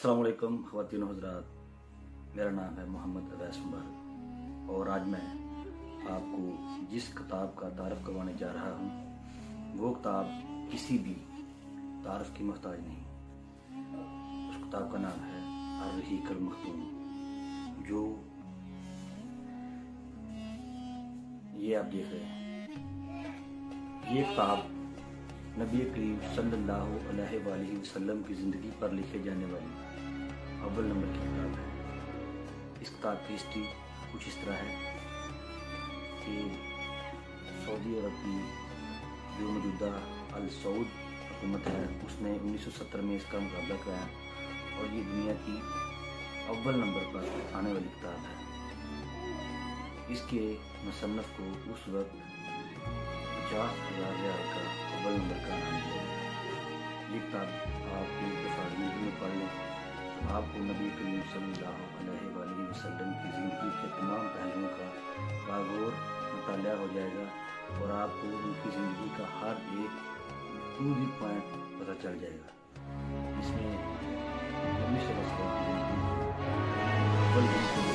अस्सलाम वालेकुम ख़वातीन व हज़रात, मेरा नाम है मोहम्मद अवैस मुबारक और आज मैं आपको जिस किताब का तारफ़ करवाने जा रहा हूँ वो किताब किसी भी तारफ़ की मोहताज नहीं। उस किताब का नाम है अर-रहीक़ुल मख़तूम। जो ये आप देख रहे हैं, ये किताब नबी करीम सल्लल्लाहु अलैहि वसल्लम की ज़िंदगी पर लिखे जाने वाली अव्वल नंबर की किताब है। इस किताब की हिस्ट्री कुछ इस तरह है कि सऊदी अरब की जो मौजूदा अल सऊद हुकूमत है उसने 1970 में इसका मुकाबला कराया और ये दुनिया की अव्वल नंबर पर आने वाली किताब है। इसके मुसन्नफ़ को उस वक्त 50,000 रियाल का अव्वल नंबर का नाम दिया गया। ये किताब आप एक दफ़ा ज़िंदगी में पढ़ लें तो आपको नबी करीम सल्लल्लाहु अलैहि वसल्लम की ज़िंदगी के तमाम पहलुओं का बागौर मुताला हो जाएगा और आपको उनकी ज़िंदगी का हर एक पूरी पॉइंट पता चल जाएगा। इसमें नबी सल्लल्लाहु अलैहि वसल्लम की ज़िंदगी अव्वल दिन से